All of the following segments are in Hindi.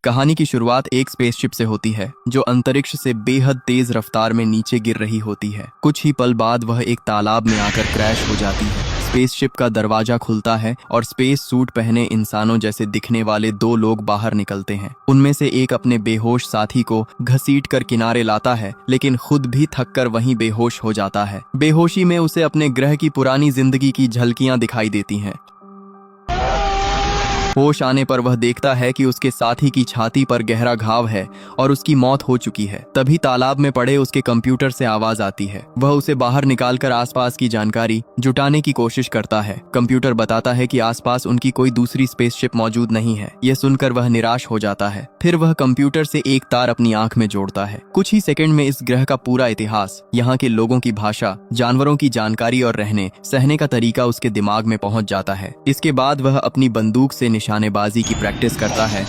कहानी की शुरुआत एक स्पेसशिप से होती है जो अंतरिक्ष से बेहद तेज रफ्तार में नीचे गिर रही होती है। कुछ ही पल बाद वह एक तालाब में आकर क्रैश हो जाती है। स्पेसशिप का दरवाजा खुलता है और स्पेस सूट पहने इंसानों जैसे दिखने वाले दो लोग बाहर निकलते हैं। उनमें से एक अपने बेहोश साथी को घसीट कर किनारे लाता है, लेकिन खुद भी थककर वहीं बेहोश हो जाता है। बेहोशी में उसे अपने ग्रह की पुरानी जिंदगी की झलकियां दिखाई देती हैं। होश आने पर वह देखता है कि उसके साथी की छाती पर गहरा घाव है और उसकी मौत हो चुकी है। तभी तालाब में पड़े उसके कंप्यूटर से आवाज आती है। वह उसे बाहर निकालकर आसपास की जानकारी जुटाने की कोशिश करता है। कंप्यूटर बताता है कि आसपास उनकी कोई दूसरी स्पेसशिप मौजूद नहीं है। यह सुनकर वह निराश हो जाता है। फिर वह कंप्यूटर से एक तार अपनी आंख में जोड़ता है। कुछ ही सेकंड में इस ग्रह का पूरा इतिहास, यहाँ के लोगों की भाषा, जानवरों की जानकारी और रहने सहने का तरीका उसके दिमाग में पहुंच जाता है। इसके बाद वह अपनी बंदूक से निशानेबाजी की प्रैक्टिस करता है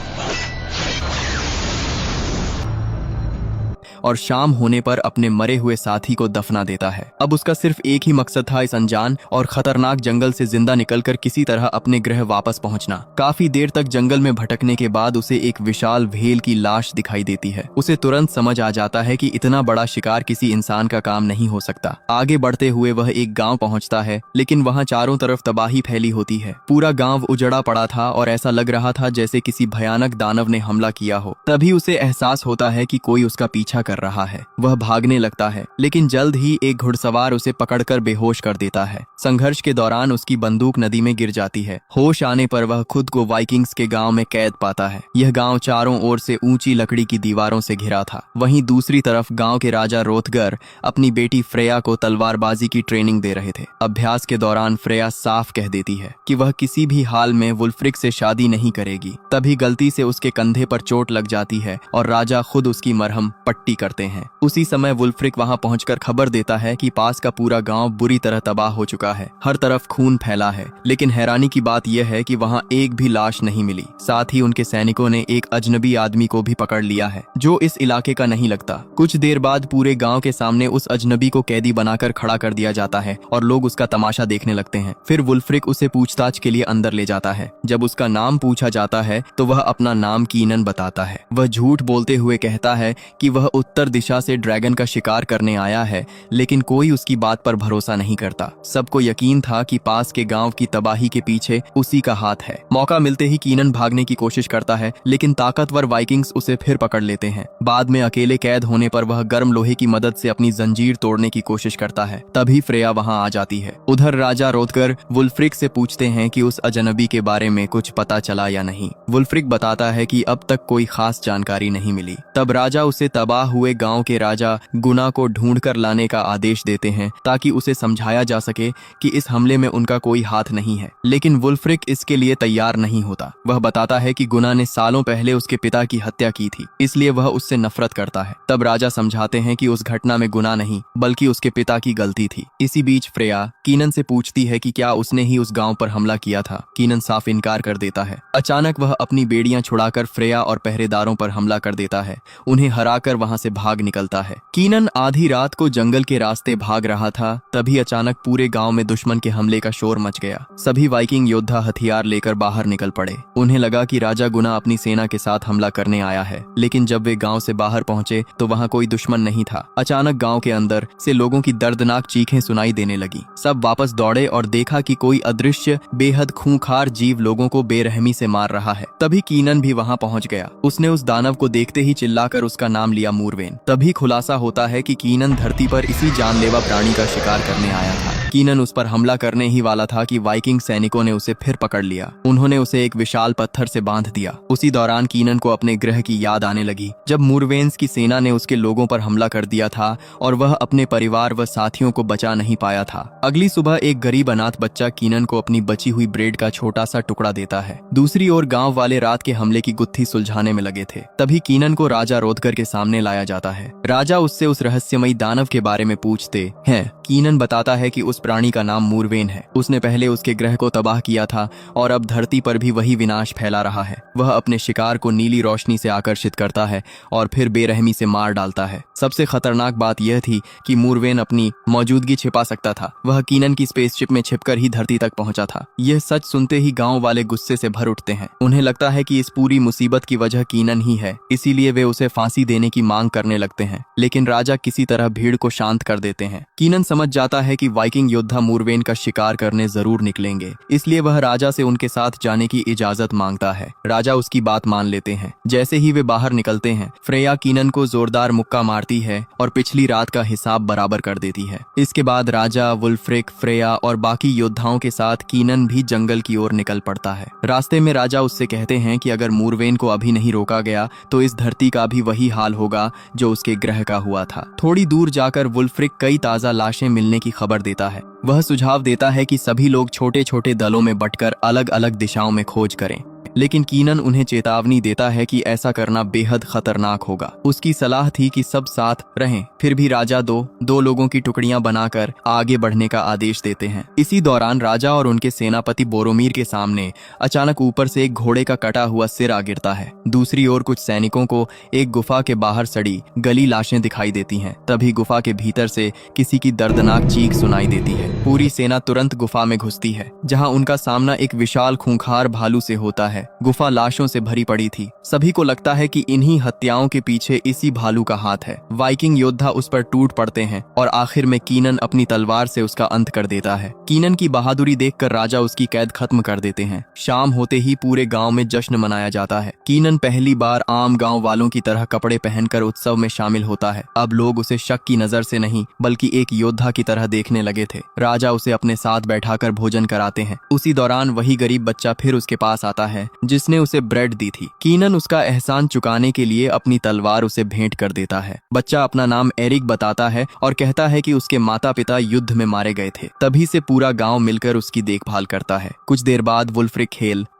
और शाम होने पर अपने मरे हुए साथी को दफना देता है। अब उसका सिर्फ एक ही मकसद था, इस अनजान और खतरनाक जंगल से जिंदा निकलकर किसी तरह अपने ग्रह वापस पहुंचना। काफी देर तक जंगल में भटकने के बाद उसे एक विशाल व्हेल की लाश दिखाई देती है। उसे तुरंत समझ आ जाता है कि इतना बड़ा शिकार किसी इंसान का काम नहीं हो सकता। आगे बढ़ते हुए वह एक गाँव पहुँचता है, लेकिन वहाँ चारों तरफ तबाही फैली होती है। पूरा गाँव उजड़ा पड़ा था और ऐसा लग रहा था जैसे किसी भयानक दानव ने हमला किया हो। तभी उसे एहसास होता है कि कोई उसका पीछा कर रहा है। वह भागने लगता है, लेकिन जल्द ही एक घुड़सवार उसे पकड़कर बेहोश कर देता है। संघर्ष के दौरान उसकी बंदूक नदी में गिर जाती है। होश आने पर वह खुद को वाइकिंग्स के गांव में कैद पाता है। यह गांव चारों ओर से ऊंची लकड़ी की दीवारों से घिरा था। वहीं दूसरी तरफ गांव के राजा रोथगर अपनी बेटी फ्रेया को तलवारबाजी की ट्रेनिंग दे रहे थे। अभ्यास के दौरान फ्रेया साफ कह देती है कि वह किसी भी हाल में वुल्फ्रिक से शादी नहीं करेगी। तभी गलती से उसके कंधे पर चोट लग जाती है और राजा खुद उसकी मरहम पट्टी करते हैं। उसी समय वुल्फ्रिक वहां पहुंचकर खबर देता है कि पास का पूरा गांव बुरी तरह तबाह हो चुका है। हर तरफ खून फैला है, लेकिन हैरानी की बात यह है कि वहां एक भी लाश नहीं मिली। साथ ही उनके सैनिकों ने एक अजनबी आदमी को भी पकड़ लिया है जो इस इलाके का नहीं लगता। कुछ देर बाद पूरे गांव के सामने उस अजनबी को कैदी बनाकर खड़ा कर दिया जाता है और लोग उसका तमाशा देखने लगते हैं। फिर वुल्फ्रिक उसे पूछताछ के लिए अंदर ले जाता है। जब उसका नाम पूछा जाता है तो वह अपना नाम कीनन बताता है। वह झूठ बोलते हुए कहता है कि वह उत्तर दिशा से ड्रैगन का शिकार करने आया है, लेकिन कोई उसकी बात पर भरोसा नहीं करता। सबको यकीन था कि पास के गांव की तबाही के पीछे उसी का हाथ है। मौका मिलते ही कीनन भागने की कोशिश करता है, लेकिन ताकतवर वाइकिंग्स उसे फिर पकड़ लेते हैं। बाद में अकेले कैद होने पर वह गर्म लोहे की मदद से अपनी जंजीर तोड़ने की कोशिश करता है। तभी फ्रेया वहां आ जाती है। उधर राजा रोथगर वुल्फ्रिक से पूछते हैं कि उस अजनबी के बारे में कुछ पता चला या नहीं। वुल्फ्रिक बताता है कि अब तक कोई खास जानकारी नहीं मिली। तब राजा उसे तबाह हुए गांव के राजा गुना को ढूंढकर लाने का आदेश देते हैं ताकि उसे समझाया जा सके कि इस हमले में उनका कोई हाथ नहीं है। लेकिन वुल्फ्रिक इसके लिए तैयार नहीं होता। वह बताता है कि गुना ने सालों पहले उसके पिता की हत्या की थी, इसलिए वह उससे नफरत करता है। तब राजा समझाते हैं कि उस घटना में गुना नहीं बल्कि उसके पिता की गलती थी। इसी बीच फ्रेया कीनन से पूछती है कि क्या उसने ही उस गाँव पर हमला किया था। कीनन साफ इनकार कर देता है। अचानक वह अपनी बेड़ियां छुड़ाकर फ्रेया और पहरेदारों पर हमला कर देता है। उन्हें हराकर वहां से भाग निकलता है। कीनन आधी रात को जंगल के रास्ते भाग रहा था, तभी अचानक पूरे गांव में दुश्मन के हमले का शोर मच गया। सभी वाइकिंग योद्धा हथियार लेकर बाहर निकल पड़े। उन्हें लगा कि राजा गुना अपनी सेना के साथ हमला करने आया है, लेकिन जब वे गांव से बाहर पहुंचे तो वहां कोई दुश्मन नहीं था। अचानक गांव के अंदर से लोगों की दर्दनाक चीखें सुनाई देने लगी। सब वापस दौड़े और देखा कि कोई अदृश्य बेहद खूंखार जीव लोगों को बेरहमी से मार रहा है। तभी कीनन भी वहां पहुंच गया। उसने उस दानव को देखते ही चिल्लाकर उसका नाम लिया मूरवेन। तभी खुलासा होता है कि कीनन धरती पर इसी जानलेवा प्राणी का शिकार करने आया था। कीनन उस पर हमला करने ही वाला था कि वाइकिंग सैनिकों ने उसे फिर पकड़ लिया। उन्होंने उसे एक विशाल पत्थर से बांध दिया। उसी दौरान कीनन को अपने ग्रह की याद आने लगी, जब मूरवेन्स की सेना ने उसके लोगों पर हमला कर दिया था और वह अपने परिवार व साथियों को बचा नहीं पाया था। अगली सुबह एक गरीब अनाथ बच्चा कीनन को अपनी बची हुई ब्रेड का छोटा सा टुकड़ा देता है। दूसरी ओर गाँव वाले रात के हमले की गुत्थी सुलझाने में लगे थे। तभी कीनन को राजा रोथगर के सामने लाया जाता है। राजा उससे उस रहस्यमयी दानव के बारे में पूछते हैं। कीनन बताता है कि उस प्राणी का नाम मूरवेन है। उसने पहले उसके ग्रह को तबाह किया था और अब धरती पर भी वही विनाश फैला रहा है। वह अपने शिकार को नीली रोशनी से आकर्षित करता है और फिर बेरहमी से मार डालता है। सबसे खतरनाक बात यह थी कि मूरवेन अपनी मौजूदगी छिपा सकता था। वह कीनन की स्पेसशिप में छिपकर ही धरती तक पहुंचा था। यह सच सुनते ही गांव वाले गुस्से से भर उठते हैं। उन्हें लगता है कि इस पूरी मुसीबत की वजह कीनन ही है, इसीलिए वे उसे फांसी देने की मांग करने लगते हैं। लेकिन राजा किसी तरह भीड़ को शांत कर देते हैं। कीनन समझ जाता है कि वाइकिंग योद्धा मूरवेन का शिकार करने जरूर निकलेंगे, इसलिए वह राजा से उनके साथ जाने की इजाजत मांगता है। राजा उसकी बात मान लेते हैं। जैसे ही वे बाहर निकलते हैं, फ्रेया कीनन को जोरदार मुक्का मारती है और पिछली रात का हिसाब बराबर कर देती है। इसके बाद राजा, वुल्फ्रिक, फ्रेया और बाकी योद्धाओं के साथ कीनन भी जंगल की ओर निकल पड़ता है। रास्ते में राजा उससे कहते हैं कि अगर मूरवेन को अभी नहीं रोका गया तो इस धरती का भी वही हाल होगा जो उसके ग्रह का हुआ था। थोड़ी दूर जाकर वुल्फ्रिक कई ताजा लाशें मिलने की खबर देता है। वह सुझाव देता है कि सभी लोग छोटे छोटे दलों में बंटकर अलग अलग दिशाओं में खोज करें, लेकिन कीनन उन्हें चेतावनी देता है कि ऐसा करना बेहद खतरनाक होगा। उसकी सलाह थी कि सब साथ रहें। फिर भी राजा दो लोगों की टुकड़ियां बनाकर आगे बढ़ने का आदेश देते हैं। इसी दौरान राजा और उनके सेनापति बोरोमीर के सामने अचानक ऊपर से एक घोड़े का कटा हुआ सिर आ गिरता है। दूसरी ओर कुछ सैनिकों को एक गुफा के बाहर सड़ी गली लाशें दिखाई देती हैं। तभी गुफा के भीतर से किसी की दर्दनाक चीख सुनाई देती है। पूरी सेना तुरंत गुफा में घुसती है, जहाँ उनका सामना एक विशाल खूंखार भालू से होता है। गुफा लाशों से भरी पड़ी थी। सभी को लगता है कि इन्हीं हत्याओं के पीछे इसी भालू का हाथ है। वाइकिंग योद्धा उस पर टूट पड़ते हैं और आखिर में कीनन अपनी तलवार से उसका अंत कर देता है। कीनन की बहादुरी देखकर राजा उसकी कैद खत्म कर देते हैं। शाम होते ही पूरे गांव में जश्न मनाया जाता है। कीनन पहली बार आम गांव वालों की तरह कपड़े पहनकर उत्सव में शामिल होता है। अब लोग उसे शक की नजर से नहीं बल्कि एक योद्धा की तरह देखने लगे थे। राजा उसे अपने साथ बैठाकर भोजन कराते हैं। उसी दौरान वही गरीब बच्चा फिर उसके पास आता है जिसने उसे ब्रेड दी थी। कीनन उसका एहसान चुकाने के लिए अपनी तलवार उसे भेंट कर देता है। बच्चा अपना नाम एरिक बताता है और कहता है कि उसके माता पिता युद्ध में मारे गए थे। तभी से पूरा गांव मिलकर उसकी देखभाल करता है। कुछ देर बाद वुल्फ्रिक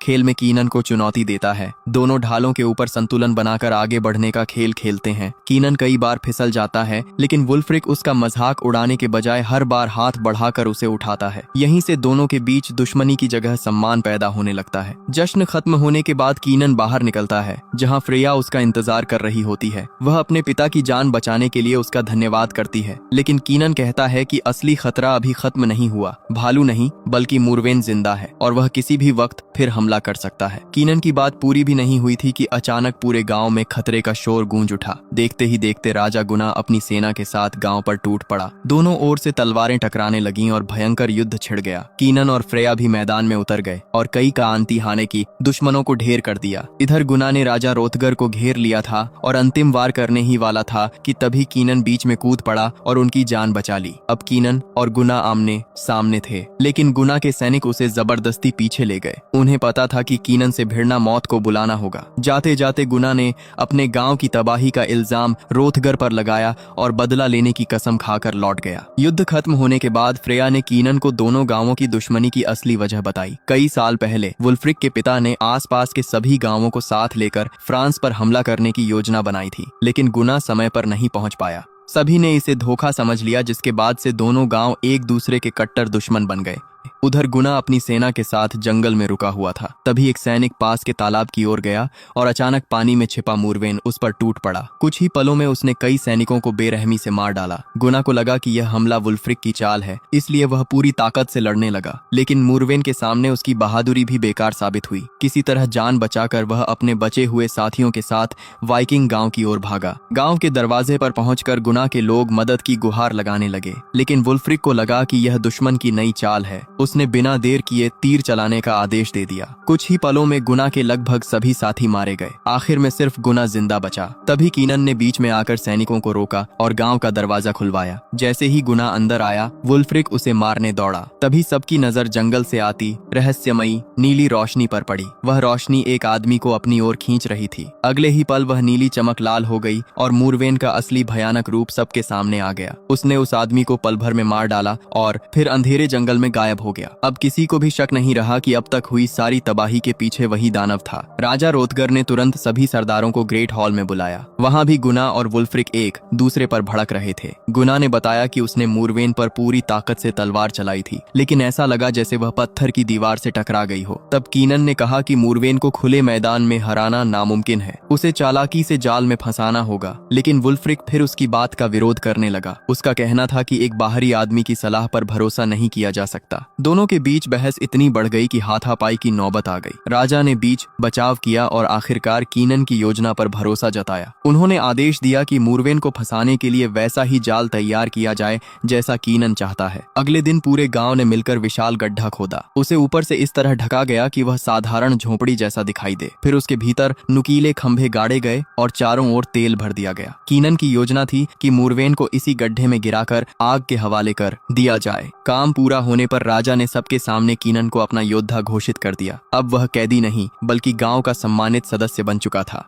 खेल में कीनन को चुनौती देता है। दोनों ढालों के ऊपर संतुलन बनाकर आगे बढ़ने का खेल खेलते हैं। कीनन कई बार फिसल जाता है, लेकिन वुल्फ्रिक उसका मजाक उड़ाने के बजाय हर बार हाथ बढ़ाकर उसे उठाता है। यहीं से दोनों के बीच दुश्मनी की जगह सम्मान पैदा होने लगता है। जश्न खत्म होने के बाद कीनन बाहर निकलता है, जहां फ्रेया उसका इंतजार कर रही होती है। वह अपने पिता की जान बचाने के लिए उसका धन्यवाद करती है, लेकिन कीनन कहता है कि असली खतरा अभी खत्म नहीं हुआ। भालू नहीं बल्कि मूरवेन जिंदा है और वह किसी भी वक्त फिर हमला कर सकता है। कीनन की बात पूरी भी नहीं हुई थी कि अचानक पूरे गांव में खतरे का शोर गूंज उठा। देखते ही देखते राजा गुना अपनी सेना के साथ गांव पर टूट पड़ा। दोनों ओर से तलवारें टकराने लगीं और भयंकर युद्ध छिड़ गया। कीनन और फ्रेया भी मैदान में उतर गए और कई का आंती हाने की दुश्मनों को ढेर कर दिया। इधर गुना ने राजा रोथगर को घेर लिया था और अंतिम वार करने ही वाला था कि तभी कीनन बीच में कूद पड़ा और उनकी जान बचा ली। अब कीनन और गुना आमने सामने थे, लेकिन गुना के सैनिक उसे जबरदस्ती पीछे ले गए। उन्हें पता था कि कीनन से भिड़ना मौत को बुलाना होगा। जाते जाते गुना ने अपने गांव की तबाही का इल्जाम रोथगर पर लगाया और बदला लेने की कसम खाकर लौट गया। युद्ध खत्म होने के बाद फ्रेया ने कीनन को दोनों गांवों की दुश्मनी की असली वजह बताई। कई साल पहले वुल्फ्रिक के पिता ने आसपास के सभी गांवों को साथ लेकर फ्रांस पर हमला करने की योजना बनाई थी, लेकिन गुना समय पर नहीं पहुंच पाया। सभी ने इसे धोखा समझ लिया, जिसके बाद से दोनों गांव एक दूसरे के कट्टर दुश्मन बन गए। उधर गुना अपनी सेना के साथ जंगल में रुका हुआ था। तभी एक सैनिक पास के तालाब की ओर गया और अचानक पानी में छिपा मूरवेन उस पर टूट पड़ा। कुछ ही पलों में उसने कई सैनिकों को बेरहमी से मार डाला। गुना को लगा कि यह हमला वुल्फ्रिक की चाल है, इसलिए वह पूरी ताकत से लड़ने लगा, लेकिन मूरवेन के सामने उसकी बहादुरी भी बेकार साबित हुई। किसी तरह जान बचाकर वह अपने बचे हुए साथियों के साथ वाइकिंग गांव की ओर भागा। गांव के दरवाजे पर पहुंचकर गुना के लोग मदद की गुहार लगाने लगे, लेकिन वुल्फ्रिक को लगा कि यह दुश्मन की नई चाल है। उसने बिना देर किए तीर चलाने का आदेश दे दिया। कुछ ही पलों में गुना के लगभग सभी साथी मारे गए। आखिर में सिर्फ गुना जिंदा बचा। तभी कीनन ने बीच में आकर सैनिकों को रोका और गांव का दरवाजा खुलवाया। जैसे ही गुना अंदर आया, वुल्फ्रिक उसे मारने दौड़ा। तभी सबकी नजर जंगल से आती रहस्यमयी नीली रोशनी पर पड़ी। वह रोशनी एक आदमी को अपनी ओर खींच रही थी। अगले ही पल वह नीली चमक लाल हो गई और मूरवेन का असली भयानक रूप सबके सामने आ गया। उसने उस आदमी को पल भर में मार डाला और फिर अंधेरे जंगल में गायब हो गया। गया। अब किसी को भी शक नहीं रहा कि अब तक हुई सारी तबाही के पीछे वही दानव था। राजा रोतगर ने तुरंत सभी सरदारों को ग्रेट हॉल में बुलाया। वहाँ भी गुना और वुल्फ्रिक एक दूसरे पर भड़क रहे थे। गुना ने बताया कि उसने मूरवेन पर पूरी ताकत से तलवार चलाई थी, लेकिन ऐसा लगा जैसे वह पत्थर की दीवार से टकरा गई हो। तब कीनन ने कहा कि मूरवेन को खुले मैदान में हराना नामुमकिन है, उसे चालाकी से जाल में फंसाना होगा। लेकिन वुल्फ्रिक फिर उसकी बात का विरोध करने लगा। उसका कहना था कि एक बाहरी आदमी की सलाह पर भरोसा नहीं किया जा सकता। दोनों के बीच बहस इतनी बढ़ गई कि हाथापाई की नौबत आ गई। राजा ने बीच बचाव किया और आखिरकार कीनन की योजना पर भरोसा जताया। उन्होंने आदेश दिया कि मूरवेन को फंसाने के लिए वैसा ही जाल तैयार किया जाए जैसा कीनन चाहता है। अगले दिन पूरे गांव ने मिलकर विशाल गड्ढा खोदा। उसे ऊपर से इस तरह ढका गया कि वह साधारण झोपड़ी जैसा दिखाई दे। फिर उसके भीतर नुकीले खंभे गाड़े गए और चारों ओर तेल भर दिया गया। कीनन की योजना थी कि मूरवेन को इसी गड्ढे में गिराकर आग के हवाले कर दिया जाए। काम पूरा होने पर राजा ने सबके सामने कीनन को अपना योद्धा घोषित कर दिया। अब वह कैदी नहीं बल्कि गांव का सम्मानित सदस्य बन चुका था।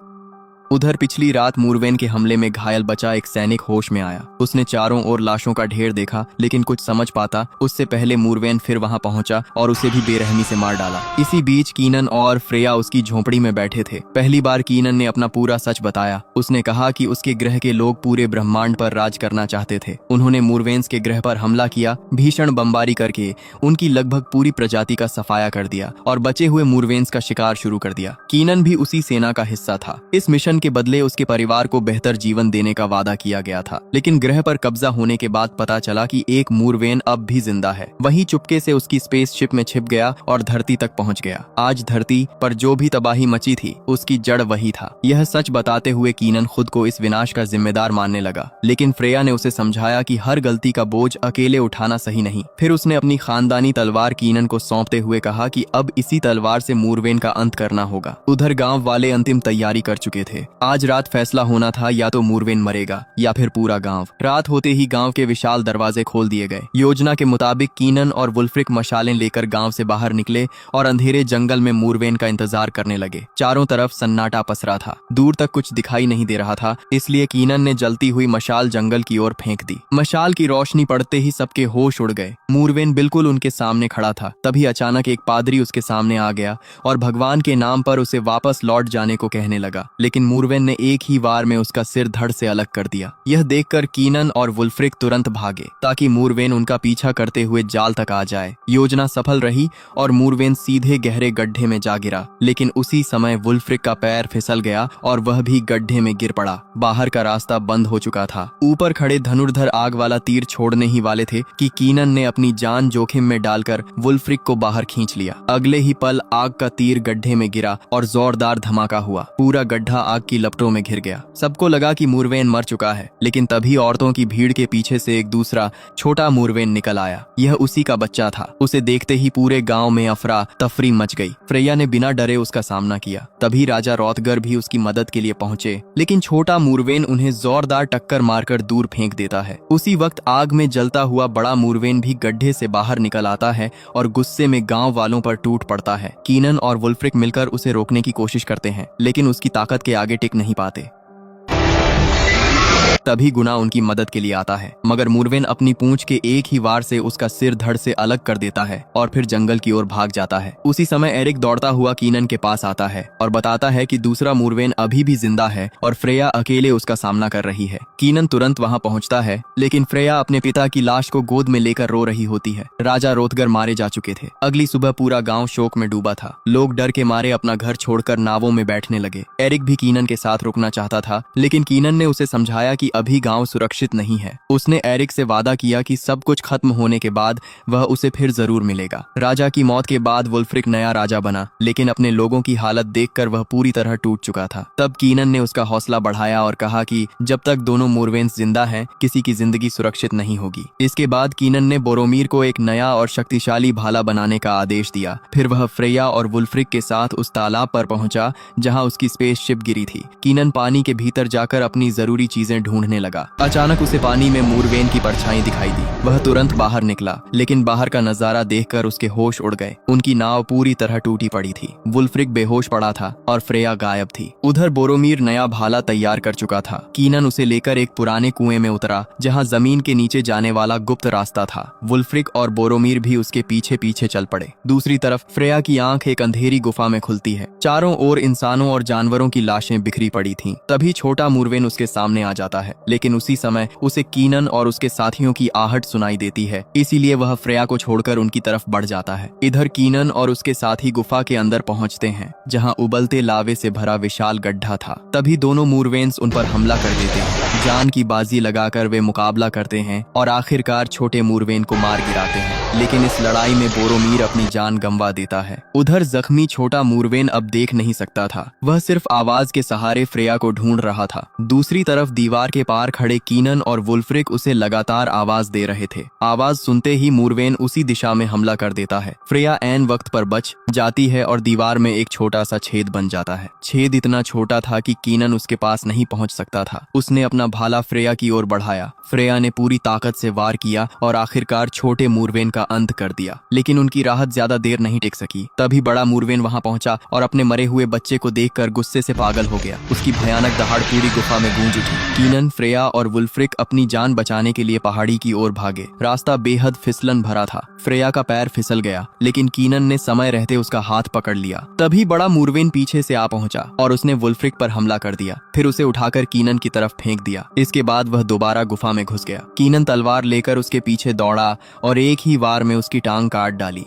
उधर पिछली रात मूरवेन के हमले में घायल बचा एक सैनिक होश में आया। उसने चारों ओर लाशों का ढेर देखा, लेकिन कुछ समझ पाता उससे पहले मूरवेन फिर वहां पहुंचा और उसे भी बेरहमी से मार डाला। इसी बीच कीनन और फ्रेया उसकी झोपड़ी में बैठे थे। पहली बार कीनन ने अपना पूरा सच बताया। उसने कहा कि उसके ग्रह के लोग पूरे ब्रह्मांड पर राज करना चाहते थे। उन्होंने मूरवेन्स के ग्रह पर हमला किया, भीषण बमबारी करके उनकी लगभग पूरी प्रजाति का सफाया कर दिया और बचे हुए मूरवेन्स का शिकार शुरू कर दिया। कीनन भी उसी सेना का हिस्सा था। इस मिशन के बदले उसके परिवार को बेहतर जीवन देने का वादा किया गया था। लेकिन ग्रह पर कब्जा होने के बाद पता चला कि एक मूरवेन अब भी जिंदा है। वही चुपके से उसकी स्पेसशिप में छिप गया और धरती तक पहुंच गया। आज धरती पर जो भी तबाही मची थी उसकी जड़ वही था। यह सच बताते हुए कीनन खुद को इस विनाश का जिम्मेदार मानने लगा। लेकिन फ्रेया ने उसे समझाया कि हर गलती का बोझ अकेले उठाना सही नहीं। फिर उसने अपनी खानदानी तलवार कीनन को सौंपते हुए कहा कि अब इसी तलवार से मूरवेन का अंत करना होगा। उधर गांव वाले अंतिम तैयारी कर चुके थे। आज रात फैसला होना था, या तो मूरवेन मरेगा या फिर पूरा गांव। रात होते ही गांव के विशाल दरवाजे खोल दिए गए। योजना के मुताबिक कीनन और वुल्फ्रिक मशालें लेकर गांव से बाहर निकले और अंधेरे जंगल में मूरवेन का इंतजार करने लगे। चारों तरफ सन्नाटा पसरा था, दूर तक कुछ दिखाई नहीं दे रहा था। इसलिए कीनन ने जलती हुई मशाल जंगल की ओर फेंक दी। मशाल की रोशनी पड़ते ही सबके होश उड़ गए। मूरवेन बिल्कुल उनके सामने खड़ा था। तभी अचानक एक पादरी उसके सामने आ गया और भगवान के नाम पर उसे वापस लौट जाने को कहने लगा। लेकिन मूरवेन ने एक ही वार में उसका सिर धड़ से अलग कर दिया। यह देखकर कीनन और वुल्फ्रिक तुरंत भागे ताकि मूरवेन उनका पीछा करते हुए जाल तक आ जाए। योजना सफल रही और मूरवेन सीधे गहरे गड्ढे में जा गिरा। लेकिन उसी समय वुल्फ्रिक का पैर फिसल गया और वह भी गड्ढे में गिर पड़ा। बाहर का रास्ता बंद हो चुका था। ऊपर खड़े धनुर्धर आग वाला तीर छोड़ने ही वाले थे कि कीनन ने अपनी जान जोखिम में डालकर वुल्फ्रिक को बाहर खींच लिया। अगले ही पल आग का तीर गड्ढे में गिरा और जोरदार धमाका हुआ। पूरा गड्ढा आग की लपटों में घिर गया। सबको लगा कि मूरवेन मर चुका है। लेकिन तभी औरतों की भीड़ के पीछे से एक दूसरा छोटा मूरवेन निकल आया। यह उसी का बच्चा था। उसे देखते ही पूरे गांव में अफरा तफरी मच गई। फ्रेया ने बिना डरे उसका सामना किया। तभी राजा रोतगर भी उसकी मदद के लिए पहुंचे। लेकिन छोटा मूरवेन उन्हें जोरदार टक्कर मारकर दूर फेंक देता है। उसी वक्त आग में जलता हुआ बड़ा मूरवेन भी गड्ढे से बाहर निकल आता है और गुस्से में गांव वालों पर टूट पड़ता है। कीनन और वुल्फ्रिक मिलकर उसे रोकने की कोशिश करते हैं, लेकिन उसकी ताकत के आगे टिक नहीं पाते। तभी गुना उनकी मदद के लिए आता है, मगर मूरवेन अपनी पूंछ के एक ही वार से उसका सिर धड़ से अलग कर देता है और फिर जंगल की ओर भाग जाता है। उसी समय एरिक दौड़ता हुआ कीनन के पास आता है और बताता है कि दूसरा मूरवेन अभी भी जिंदा है और फ्रेया अकेले उसका सामना कर रही है। कीनन तुरंत वहां पहुंचता है, लेकिन फ्रेया अपने पिता की लाश को गोद में लेकर रो रही होती है। राजा रोतगर मारे जा चुके थे। अगली सुबह पूरा गाँव शोक में डूबा था। लोग डर के मारे अपना घर छोड़कर नावों में बैठने लगे। एरिक भी कीनन के साथ रुकना चाहता था, लेकिन कीनन ने उसे समझाया कि अभी गांव सुरक्षित नहीं है। उसने एरिक से वादा किया कि सब कुछ खत्म होने के बाद वह उसे फिर जरूर मिलेगा। राजा की मौत के बाद वुल्फ्रिक नया राजा बना, लेकिन अपने लोगों की हालत देखकर वह पूरी तरह टूट चुका था। तब कीनन ने उसका हौसला बढ़ाया और कहा कि जब तक दोनों मूरवेन्स जिंदा हैं, किसी की जिंदगी सुरक्षित नहीं होगी। इसके बाद कीनन ने बोरोमीर को एक नया और शक्तिशाली भाला बनाने का आदेश दिया। फिर वह फ्रेया और वुल्फ्रिक के साथ उस तालाब पर पहुंचा जहां उसकी स्पेसशिप गिरी थी। कीनन पानी के भीतर जाकर अपनी जरूरी चीजें ढूंढने ढूंढने लगा। अचानक उसे पानी में मूरवेन की परछाई दिखाई दी। वह तुरंत बाहर निकला, लेकिन बाहर का नजारा देखकर उसके होश उड़ गए। उनकी नाव पूरी तरह टूटी पड़ी थी। वुल्फ्रिक बेहोश पड़ा था और फ्रेया गायब थी। उधर बोरोमीर नया भाला तैयार कर चुका था। कीनन उसे लेकर एक पुराने कुएं में उतरा, जहां जमीन के नीचे जाने वाला गुप्त रास्ता था। वुल्फ्रिक और बोरोमीर भी उसके पीछे पीछे चल पड़े। दूसरी तरफ फ्रेया की आंख एक अंधेरी गुफा में खुलती है। चारों ओर इंसानों और जानवरों की लाशें बिखरी पड़ी थीं। तभी छोटा मूरवेन उसके सामने आ जाता है, लेकिन उसी समय उसे कीनन और उसके साथियों की आहट सुनाई देती है, इसीलिए वह फ्रेया को छोड़कर उनकी तरफ बढ़ जाता है। इधर कीनन और उसके साथी गुफा के अंदर पहुंचते हैं, जहां उबलते लावे से भरा विशाल गड्ढा था। तभी दोनों मूरवेन्स उन पर हमला कर देते हैं। जान की बाजी लगाकर वे मुकाबला करते हैं और आखिरकार छोटे मूरवेन को मार गिराते हैं, लेकिन इस लड़ाई में बोरोमीर अपनी जान गंवा देता है। उधर जख्मी छोटा मूरवेन अब देख नहीं सकता था। वह सिर्फ आवाज के सहारे फ्रेया को ढूंढ रहा था। दूसरी तरफ दीवार के पार खड़े कीनन और वुल्फ्रिक उसे लगातार आवाज दे रहे थे। आवाज सुनते ही मूरवेन उसी दिशा में हमला कर देता है। फ्रेया ऐन वक्त पर बच जाती है और दीवार में एक छोटा सा छेद बन जाता है। छेद इतना छोटा था कि कीनन उसके पास नहीं पहुंच सकता था। उसने अपना भाला फ्रेया की ओर बढ़ाया। फ्रेया ने पूरी ताकत से वार किया और आखिरकार छोटे मूरवेन का अंत कर दिया, लेकिन उनकी राहत ज्यादा देर नहीं टिक सकी। तभी बड़ा मूरवेन वहां पहुंचा और अपने मरे हुए बच्चे को देखकर गुस्से से पागल हो गया। उसकी भयानक दहाड़ पूरी गुफा में गूंज उठी। कीनन, फ्रेया और वुल्फ्रिक अपनी जान बचाने के लिए पहाड़ी की ओर भागे। रास्ता बेहद फिसलन भरा था। फ्रेया का पैर फिसल गया, लेकिन कीनन ने समय रहते उसका हाथ पकड़ लिया। तभी बड़ा मूरवेन पीछे से आ पहुंचा और उसने वुल्फ्रिक पर हमला कर दिया। फिर उसे उठाकर कीनन की तरफ फेंक दिया। इसके बाद वह दोबारा गुफा में घुस गया। कीनन तलवार लेकर उसके पीछे दौड़ा और एक ही वार में उसकी टांग काट डाली।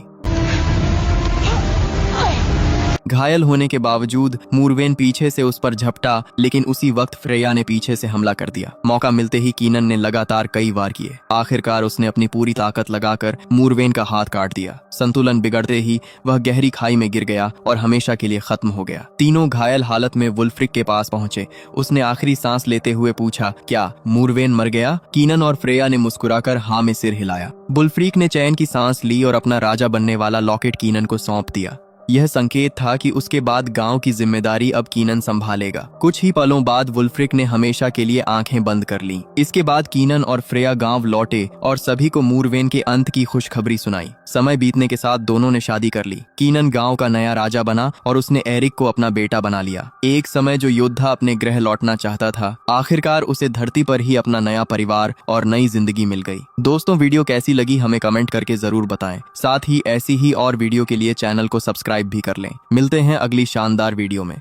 घायल होने के बावजूद मूरवेन पीछे से उस पर झपटा, लेकिन उसी वक्त फ्रेया ने पीछे से हमला कर दिया। मौका मिलते ही कीनन ने लगातार कई वार किए। आखिरकार उसने अपनी पूरी ताकत लगाकर मूरवेन का हाथ काट दिया। संतुलन बिगड़ते ही वह गहरी खाई में गिर गया और हमेशा के लिए खत्म हो गया। तीनों घायल हालत में वुल्फ्रिक के पास पहुंचे। उसने आखिरी सांस लेते हुए पूछा, क्या मूरवेन मर गया? कीनन और फ्रेया ने मुस्कुराकर हाँ में सिर हिलाया। वुल्फ्रिक ने चैन की सांस ली और अपना राजा बनने वाला लॉकेट कीनन को सौंप दिया। यह संकेत था कि उसके बाद गांव की जिम्मेदारी अब कीनन संभालेगा। कुछ ही पलों बाद वुल्फ्रिक ने हमेशा के लिए आंखें बंद कर लीं। इसके बाद कीनन और फ्रेया गांव लौटे और सभी को मूरवेन के अंत की खुशखबरी सुनाई। समय बीतने के साथ दोनों ने शादी कर ली। कीनन गांव का नया राजा बना और उसने एरिक को अपना बेटा बना लिया। एक समय जो योद्धा अपने गृह लौटना चाहता था, आखिरकार उसे धरती पर ही अपना नया परिवार और नई जिंदगी मिल गई। दोस्तों, वीडियो कैसी लगी हमें कमेंट करके जरूर बताएं। साथ ही ऐसी ही और वीडियो के लिए चैनल को सब्सक्राइब भी कर लें। मिलते हैं अगली शानदार वीडियो में।